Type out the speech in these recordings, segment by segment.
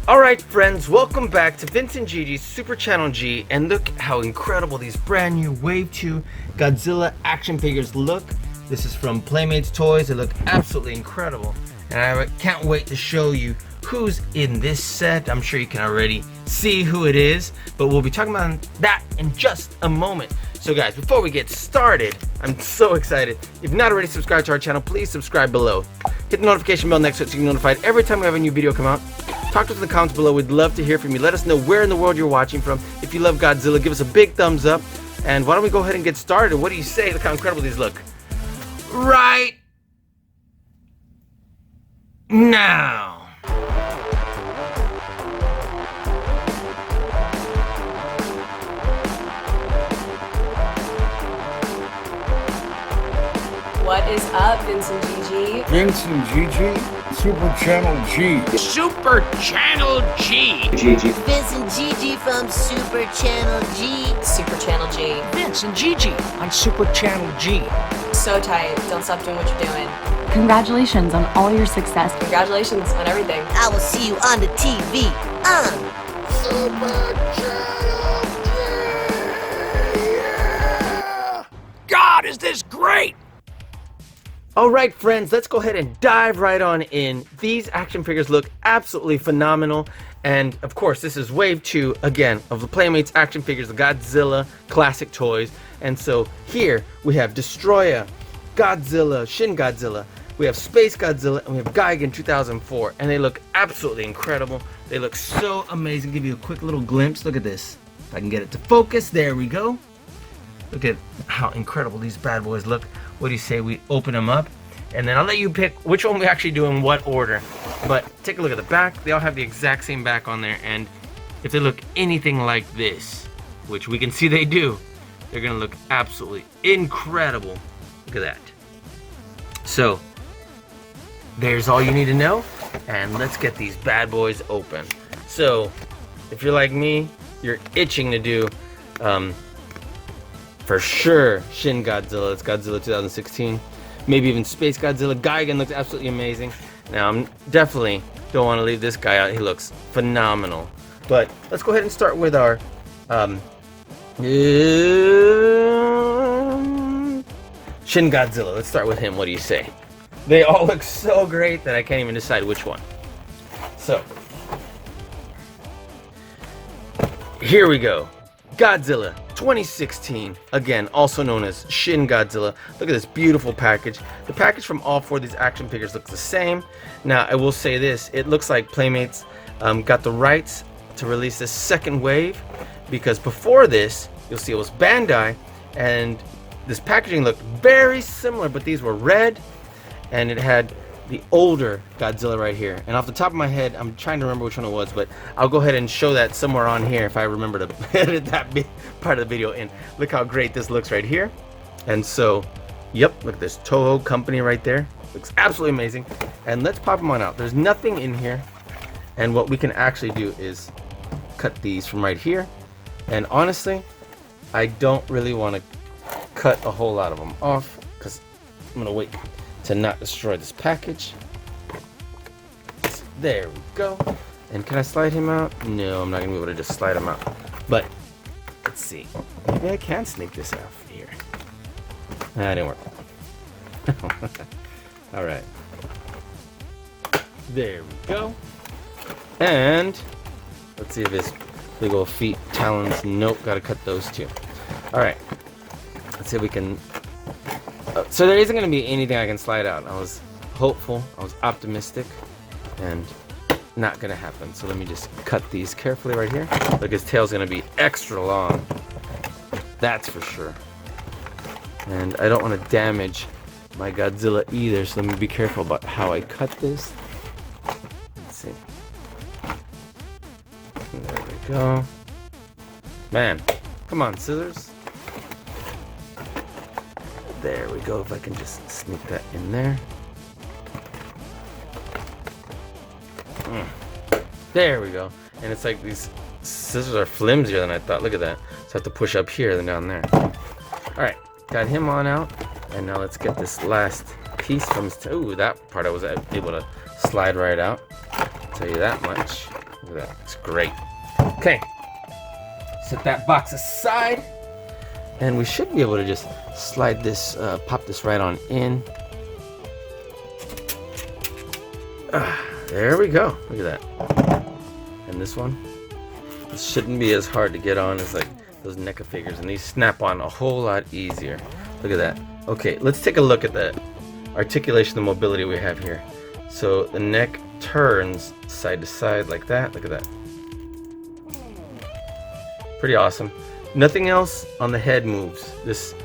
Alright friends, welcome back to Vince and Gigi's Super Channel G, and look how incredible these brand new Wave 2 Godzilla action figures look. This is from PLAYMATES Toys. They look absolutely incredible, and I can't wait to show you who's in this set. I'm sure you can already see who it is, but we'll be talking about that in just a moment. So guys, before we get started, I'm so excited. If you've not already subscribed to our channel, please subscribe below. Hit the notification bell next to it so you can be notified every time we have a new video come out. Talk to us in the comments below. We'd love to hear from you. Let us know where in the world you're watching from. If you love Godzilla, give us a big thumbs up. And why don't we go ahead and get started? What do you say? Look how incredible these look. Right now. What is up, Vince and Gigi? Vince and Gigi, Super Channel G. Super Channel G. Gigi. Vince and Gigi from Super Channel G. Super Channel G. Vince and Gigi on Super Channel G. So tight. Don't stop doing what you're doing. Congratulations on all your success. Congratulations on everything. I will see you on the TV on Super Channel G. Yeah! God, is this great! Alright friends, let's go ahead and dive right on in. These action figures look absolutely phenomenal. And of course, this is Wave 2, again, of the Playmates action figures, the Godzilla Classic Toys. And so here we have Destroyah, Godzilla, Shin Godzilla, we have SpaceGodzilla, and we have Gigan 2004. And they look absolutely incredible. They look so amazing. Give you a quick little glimpse. Look at this. If I can get it to focus, there we go. Look at how incredible these bad boys look. What do you say we open them up? And then I'll let you pick which one we actually do in what order. But take a look at the back. They all have the exact same back on there. And if they look anything like this, which we can see they do, they're going to look absolutely incredible. Look at that. So, there's all you need to know. And let's get these bad boys open. So, if you're like me, you're itching to do... for sure, Shin Godzilla. It's Godzilla 2016. Maybe even SpaceGodzilla. Gigan looks absolutely amazing. Now, I'm definitely don't want to leave this guy out. He looks phenomenal. But let's go ahead and start with our Shin Godzilla. Let's start with him. What do you say? They all look so great that I can't even decide which one. So, here we go. Godzilla 2016, again also known as Shin Godzilla. Look at this beautiful package. The package from all four of these action figures looks the same. Now I will say this, it looks like Playmates got the rights to release this second wave, because before this you'll see it was Bandai, and this packaging looked very similar, but these were red and it had the older Godzilla right here. And off the top of my head, I'm trying to remember which one it was, but I'll go ahead and show that somewhere on here if I remember to edit that part of the video in. Look how great this looks right here. And so, yep, look at this Toho company right there. Looks absolutely amazing. And let's pop them on out. There's nothing in here. And what we can actually do is cut these from right here. And honestly, I don't really want to cut a whole lot of them off, because I'm going to wait to not destroy this package. There we go. And can I slide him out? No, I'm not gonna be able to just slide him out. But let's see. Maybe I can sneak this out here. That didn't work. All right. There we go. And let's see if his big old feet, talons. Nope, gotta cut those too. All right. Let's see if we can. So there isn't going to be anything I can slide out. I was hopeful, I was optimistic, and not going to happen. So let me just cut these carefully right here. Look, his tail's going to be extra long. That's for sure. And I don't want to damage my Godzilla either, so let me be careful about how I cut this. Let's see. There we go. Man, come on, scissors. There we go, if I can just sneak that in there. There we go. And it's like these scissors are flimsier than I thought. Look at that. So I have to push up here than down there. Alright, got him on out. And now let's get this last piece from his ooh, that part I was able to slide right out. I'll tell you that much. Look at that, it's great. Okay, set that box aside, and we should be able to just slide this, pop this right on in. There we go. Look at that. And this one, this shouldn't be as hard to get on as like those NECA figures, and these snap on a whole lot easier. Look at that. Okay, let's take a look at the articulation, the mobility we have here. So the neck turns side to side like that. Look at that. Pretty awesome. Nothing else on the head moves. This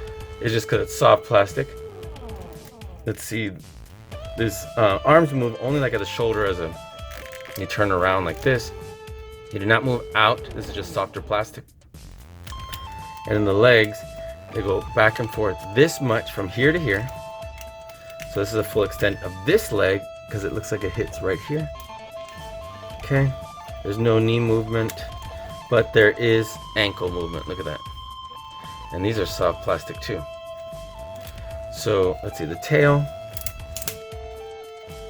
is just because it's soft plastic. Let's see. This arms move only like at the shoulder as you turn around like this. You do not move out. This is just softer plastic. And then the legs, they go back and forth this much from here to here. So this is a full extent of this leg because it looks like it hits right here. Okay, there's no knee movement, but there is ankle movement. Look at that. And these are soft plastic too. So let's see, the tail.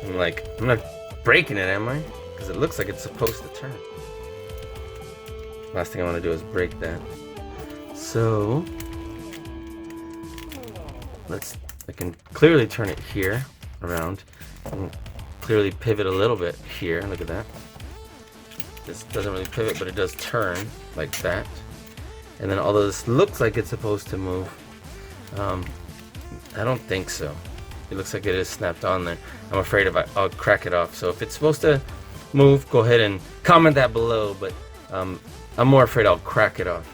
I'm not breaking it, am I? Because it looks like it's supposed to turn. Last thing I want to do is break that. So I can clearly turn it here around and clearly pivot a little bit here. Look at that. This doesn't really pivot, but it does turn like that. And then although this looks like it's supposed to move, I don't think so. It looks like it is snapped on there. I'm afraid I'll crack it off. So if it's supposed to move, go ahead and comment that below, but I'm more afraid I'll crack it off.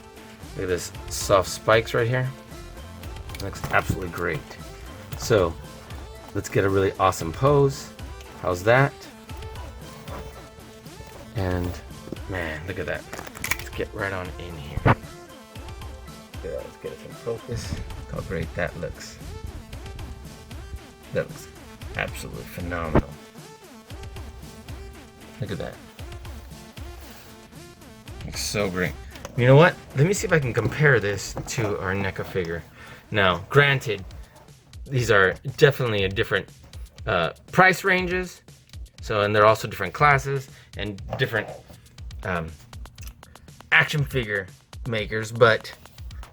Look at this soft spikes right here. Looks absolutely great. So let's get a really awesome pose. How's that? And man, look at that. Let's get right on in here. Yeah, let's get it in focus. Look how great that looks. That looks absolutely phenomenal. Look at that. Looks so great. You know what? Let me see if I can compare this to our NECA figure. Now, granted, these are definitely a different price ranges. So, and they're also different classes and different action figure makers. But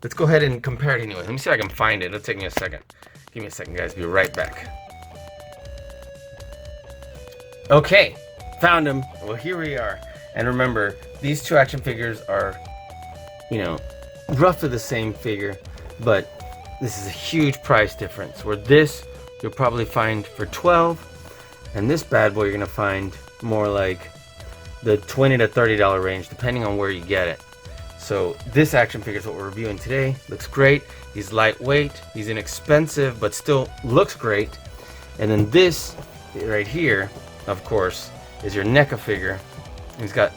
let's go ahead and compare it anyway. Let me see if I can find it. It'll take me a second. Give me a second, guys. Be right back. Okay, found them. Well, here we are. And remember, these two action figures are, you know, roughly the same figure, but this is a huge price difference. Where this you'll probably find for $12, and this bad boy you're gonna find more like the $20 to $30 range, depending on where you get it. So this action figure is what we're reviewing today. Looks great. He's lightweight. He's inexpensive, but still looks great. And then this right here, of course, is your NECA figure. He's got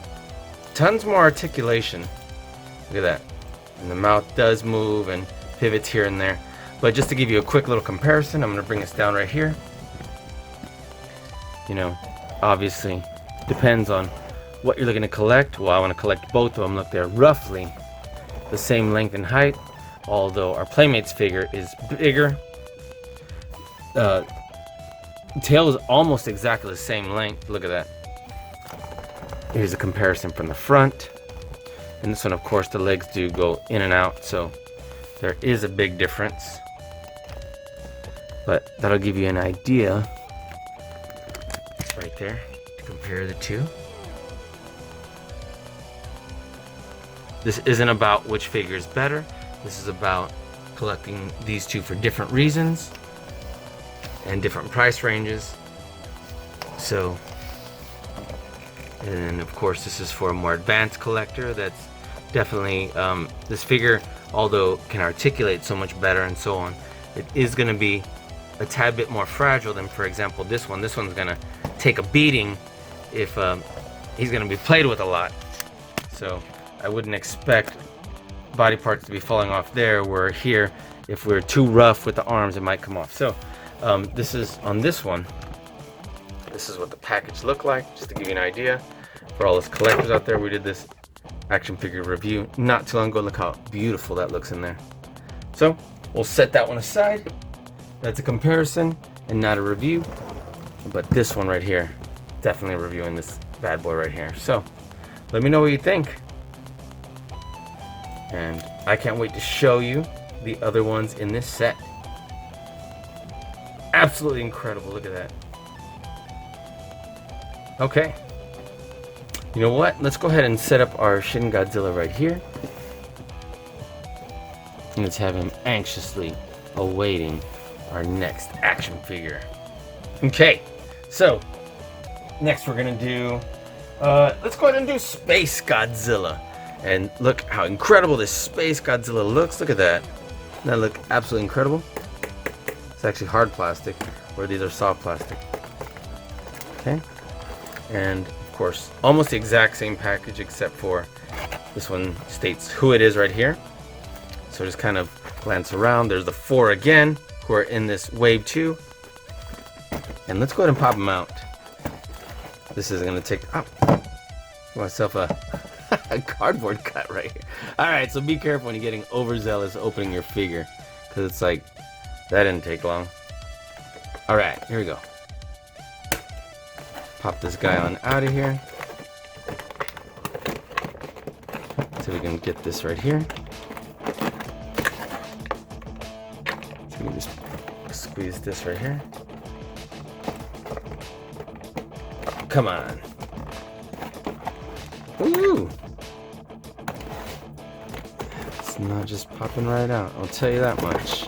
tons more articulation. Look at that. And the mouth does move and pivots here and there. But just to give you a quick little comparison, I'm going to bring this down right here. You know, obviously, depends on what you're looking to collect. Well, I want to collect both of them. Look, they're roughly the same length and height, although our Playmates figure is bigger. Tail is almost exactly the same length. Look at that. Here's a comparison from the front. And this one, of course, the legs do go in and out, so there is a big difference. But that'll give you an idea right there to compare the two. This isn't about which figure is better. This is about collecting these two for different reasons and different price ranges. So, and then of course this is for a more advanced collector. That's definitely this figure, although can articulate so much better and so on, it is going to be a tad bit more fragile than, for example, this one. This one's going to take a beating if he's going to be played with a lot. So I wouldn't expect body parts to be falling off there, where here, if we're too rough with the arms, it might come off. So this is on this one. This is what the package looked like, just to give you an idea. For all us collectors out there, we did this action figure review not too long ago. Look how beautiful that looks in there. So we'll set that one aside. That's a comparison and not a review. But this one right here, definitely reviewing this bad boy right here. So Let me know what you think. And I can't wait to show you the other ones in this set. Absolutely incredible. Look at that. Okay. You know what? Let's go ahead and set up our Shin Godzilla right here. And let's have him anxiously awaiting our next action figure. Okay. So, next we're going to do... let's go ahead and do SpaceGodzilla. And look how incredible this SpaceGodzilla looks. Look at that. Doesn't that look absolutely incredible? It's actually hard plastic, where these are soft plastic. Okay. And of course, almost the exact same package, except for this one states who it is right here. So just kind of glance around. There's the 4 again, who are in this wave 2. And let's go ahead and pop them out. This is going to take... Oh, myself a cardboard cut right here. Alright, so be careful when you're getting overzealous opening your figure, because it's like, that didn't take long. Alright, here we go. Pop this guy on out of here. So we can get this right here. So we just squeeze this right here. Come on. Ooh! It's not just popping right out, I'll tell you that much.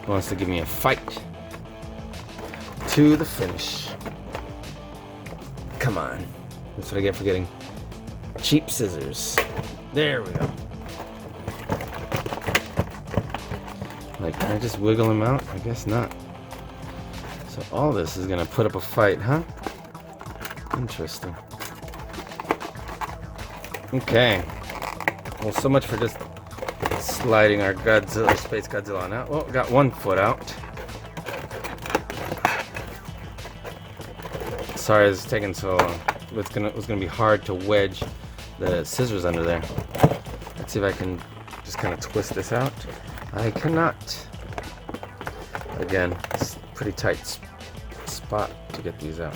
He wants to give me a fight to the finish. Come on. That's what I get for getting cheap scissors. There we go. Like, can I just wiggle him out? I guess not. So all this is gonna put up a fight, huh? Interesting. Okay. Well, so much for just sliding our Godzilla, SpaceGodzilla on out. Well, got one foot out. Sorry it's taking so long. It was gonna be hard to wedge the scissors under there. Let's see if I can just kind of twist this out. I cannot. Again, it's a pretty tight spot to get these out.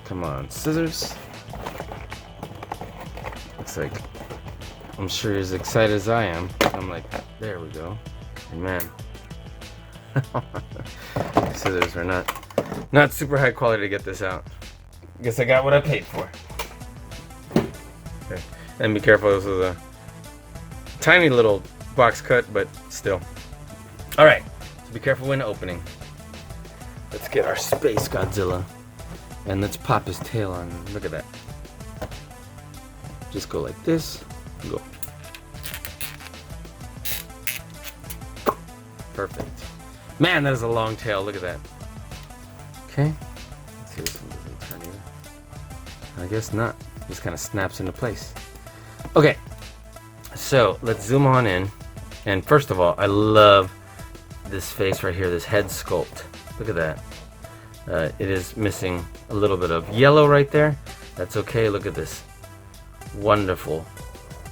Come on, scissors. Looks like I'm sure you're as excited as I am. I'm like, there we go. And man, scissors are not super high quality to get this out. Guess I got what I paid for. Okay. And be careful, this is a tiny little box cut, but still. Alright, so be careful when opening. Let's get our SpaceGodzilla. And let's pop his tail on. Look at that. Just go like this. Go. Perfect. Man, that is a long tail. Look at that. Okay. Let's see, this one doesn't turn either. I guess not. Just kind of snaps into place. Okay. So let's zoom on in. And first of all, I love this face right here, this head sculpt. Look at that. It is missing a little bit of yellow right there. That's okay. Look at this wonderful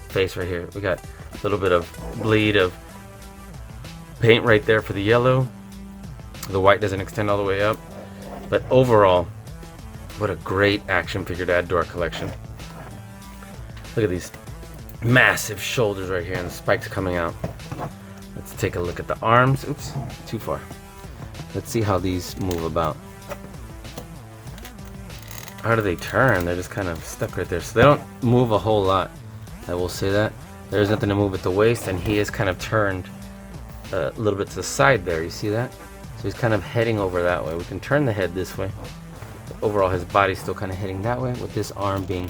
face right here. We got a little bit of bleed of paint right there for the yellow. The white doesn't extend all the way up. But overall, what a great action figure to add to our collection. Look at these massive shoulders right here and the spikes coming out. Let's take a look at the arms. Oops, too far. Let's see how these move about. How do they turn? They're just kind of stuck right there. So they don't move a whole lot. I will say that. There's nothing to move at the waist, and he is kind of turned a little bit to the side there. You see that? So he's kind of heading over that way. We can turn the head this way. But overall, his body's still kind of heading that way, with this arm being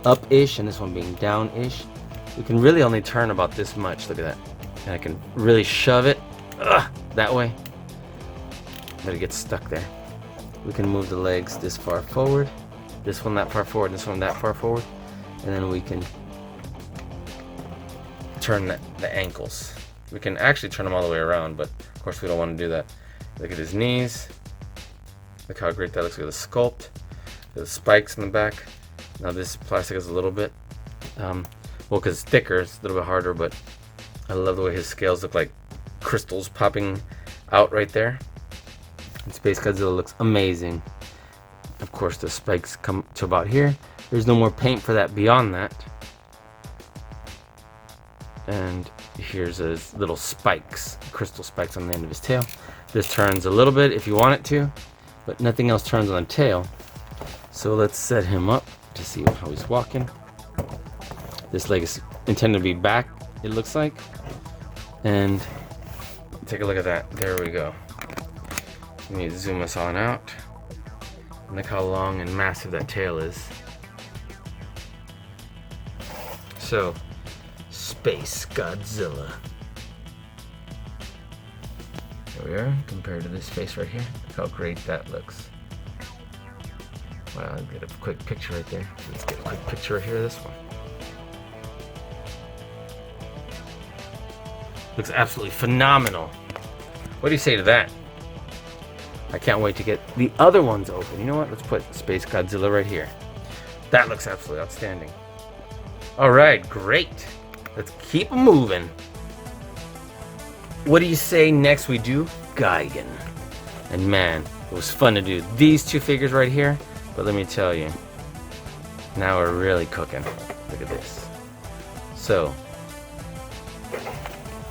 up-ish and this one being down-ish. We can really only turn about this much. Look at that. And I can really shove it that way. But it gets stuck there. We can move the legs this far forward. This one that far forward, this one that far forward. And then we can turn the ankles. We can actually turn them all the way around, but of course we don't want to do that. Look at his knees. Look how great that looks. Look at the sculpt. The spikes in the back. Now this plastic is a little bit, well, because it's thicker, it's a little bit harder, but I love the way his scales look like crystals popping out right there. And SpaceGodzilla looks amazing. Of course, the spikes come to about here. There's no more paint for that beyond that. And here's his little spikes, crystal spikes on the end of his tail. This turns a little bit if you want it to, but nothing else turns on the tail. So let's set him up to see how he's walking. This leg is intended to be back, it looks like. And take a look at that. There we go. Let me zoom us on out. Look how long and massive that tail is. So, SpaceGodzilla. There we are, compared to this face right here. Look how great that looks. Wow, I'll get a quick picture right there. Let's get a quick picture right here of this one. Looks absolutely phenomenal. What do you say to that? I can't wait to get the other ones open. You know what? Let's put SpaceGodzilla right here. That looks absolutely outstanding. All right, great. Let's keep moving. What do you say next we do Gigan? And man, it was fun to do these two figures right here. But let me tell you, now we're really cooking. Look at this. So,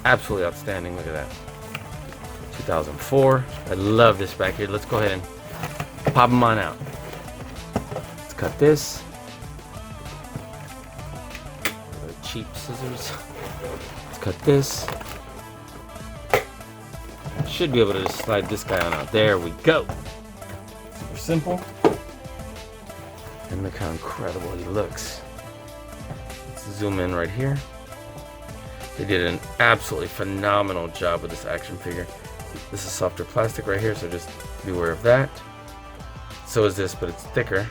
absolutely outstanding. Look at that. 2004. I love this back here. Let's go ahead and pop them on out. Let's cut this. Cheap scissors. Let's cut this. Should be able to just slide this guy on out. There we go. Super simple. And look how incredible he looks. Let's zoom in right here. They did an absolutely phenomenal job with this action figure. This is softer plastic right here, so just beware of that. So is this, but it's thicker.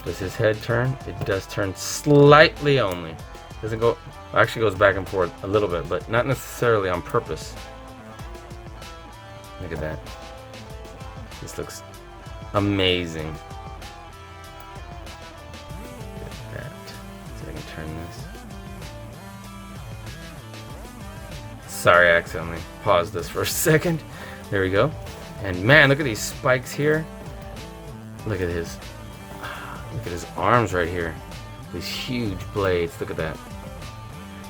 Does his head turn? It does turn slightly only. Doesn't go, actually goes back and forth a little bit, but not necessarily on purpose. Look at that. This looks amazing. Look at that. See if I can turn this. Sorry, I accidentally paused this for a second. There we go. And man, look at these spikes here. Look at his arms right here. These huge blades. Look at that.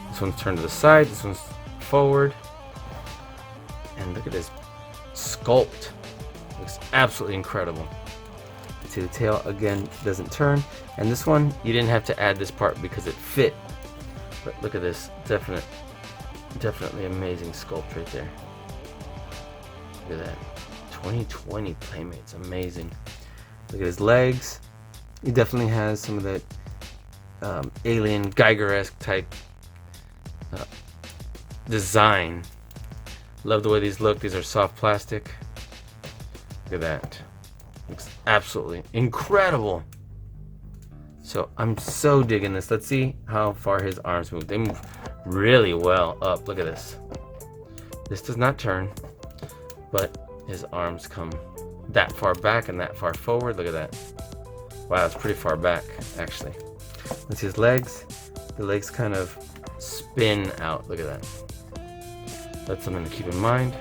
This one's turned to the side. This one's forward. And look at this sculpt. Looks absolutely incredible. See the tail again doesn't turn. And this one, you didn't have to add this part because it fit. But look at this. Definitely amazing sculpt right there. Look at that. 2020 Playmates. Amazing. Look at his legs. He definitely has some of that alien Geiger-esque type design. Love the way these look. These are soft plastic. Look at that. Looks absolutely incredible. So I'm so digging this. Let's see how far his arms move. They move really well up. Look at this. This does not turn, but his arms come that far back and that far forward. Look at that. Wow, it's pretty far back, actually. Let's see his legs. The legs kind of spin out. Look at that. That's something to keep in mind.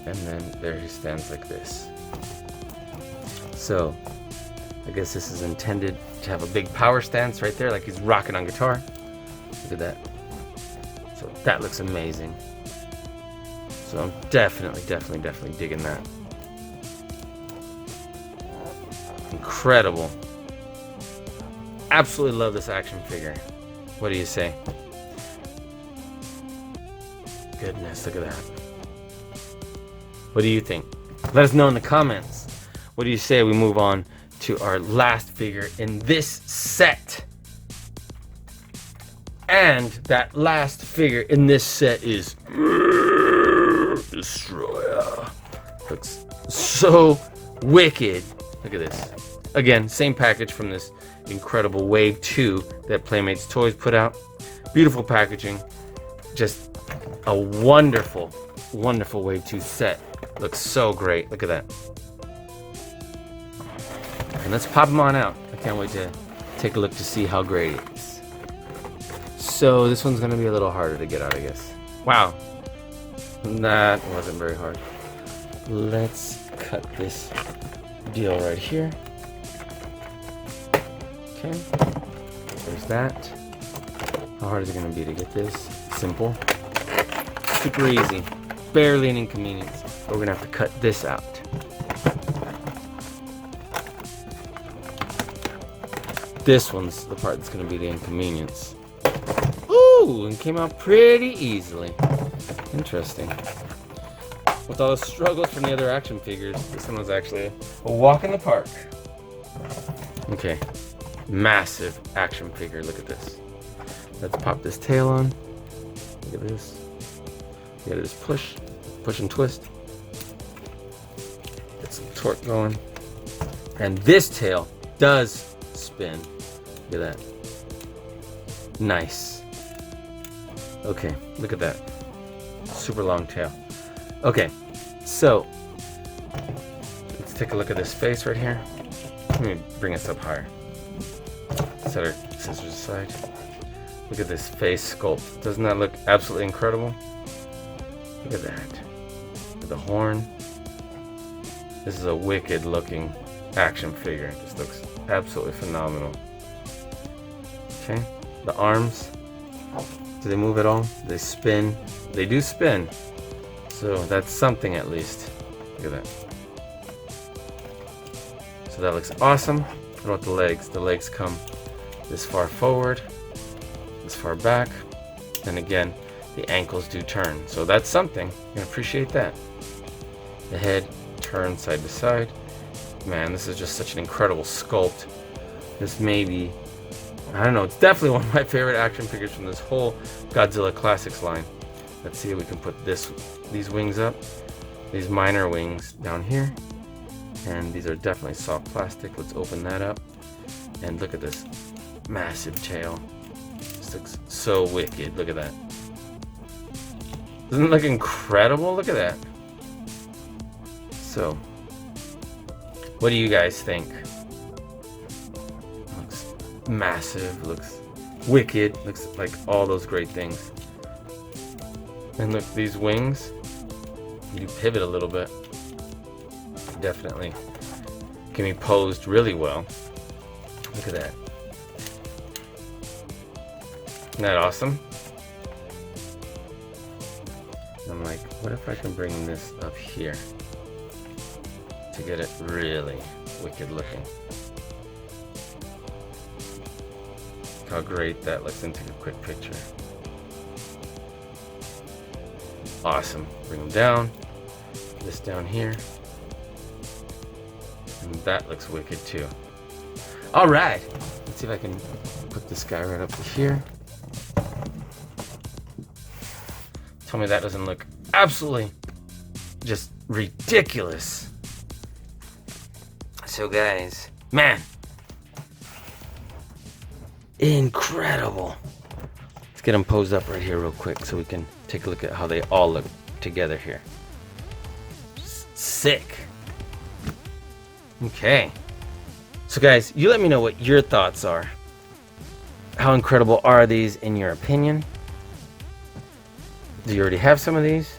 And then there he stands like this. So, I guess this is intended to have a big power stance right there, like he's rocking on guitar. Look at that. So that looks amazing. So I'm definitely digging that. Incredible. Absolutely love this action figure. What do you say? Goodness, look at that. What do you think? Let us know in the comments. What do you say we move on to our last figure in this set? And that last figure in this set is Destroyah. Looks so wicked. Look at this. Again, same package from this incredible Wave 2 that Playmates Toys put out. Beautiful packaging. Just a wonderful Wave 2 set. Looks so great. Look at that. And let's pop them on out. I can't wait to take a look to see how great it is. So this one's going to be a little harder to get out, I guess. Wow. That wasn't very hard. Let's cut this deal right here. Okay, there's that. How hard is it gonna be to get this? Simple. Super easy. Barely an inconvenience. But we're gonna have to cut this out. This one's the part that's gonna be the inconvenience. Ooh, and came out pretty easily. Interesting. With all the struggles from the other action figures, this one was actually a walk in the park. Okay, massive action figure. Look at this. Let's pop this tail on. Look at this. You gotta just push and twist. Get some torque going. And this tail does spin. Look at that. Nice. Okay, look at that. Super long tail. Okay, so let's take a look at this face right here. Let me bring us up higher. Set our scissors aside. Look at this face sculpt. Doesn't that look absolutely incredible? Look at that. Look at the horn. This is a wicked looking action figure. It just looks absolutely phenomenal. Okay, the arms. Do they move at all? They spin. They do spin. So that's something at least. Look at that. So that looks awesome. What about the legs? The legs come this far forward, this far back, and again, the ankles do turn. So that's something. You can appreciate that. The head turns side to side. Man, this is just such an incredible sculpt. This may be, I don't know, it's definitely one of my favorite action figures from this whole Godzilla Classics line. Let's see if we can put these wings up. These minor wings down here. And these are definitely soft plastic. Let's open that up. And look at this massive tail. This looks so wicked. Look at that. Doesn't it look incredible? Look at that. So, what do you guys think? Looks massive. Looks wicked. Looks like all those great things. And look, these wings, you pivot a little bit. Definitely can be posed really well. Look at that. Isn't that awesome? I'm like, what if I can bring this up here to get it really wicked looking? Look how great that looks. And take a quick picture. Awesome. Bring them down. This down here. And that looks wicked too. Alright. Let's see if I can put this guy right up to here. Tell me that doesn't look absolutely just ridiculous. So guys, man. Incredible. Let's get them posed up right here real quick so we can take a look at how they all look together here. Sick. Okay. So guys, you let me know what your thoughts are. How incredible are these in your opinion? Do you already have some of these?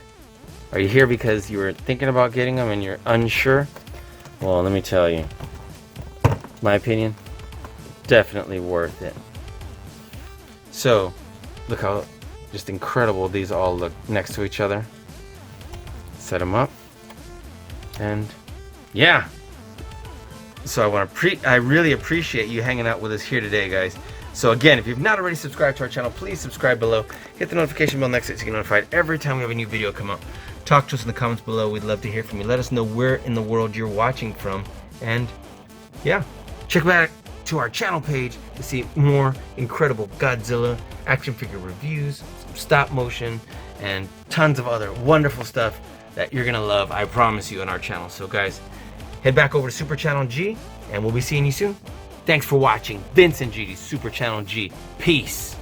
Are you here because you were thinking about getting them and you're unsure? Well, let me tell you. My opinion, definitely worth it. So, look how just incredible these all look next to each other. Set them up. And yeah. So I really appreciate you hanging out with us here today, guys. So again, if you've not already subscribed to our channel, please subscribe below. Hit the notification bell next to it so you get notified every time we have a new video come up. Talk to us in the comments below. We'd love to hear from you. Let us know where in the world you're watching from. And yeah, check back to our channel page to see more incredible Godzilla action figure reviews, some stop motion, and tons of other wonderful stuff that you're gonna love, I promise you, on our channel. So guys, head back over to Super Channel G, and we'll be seeing you soon. Thanks for watching Vince and GD's Super Channel G. Peace.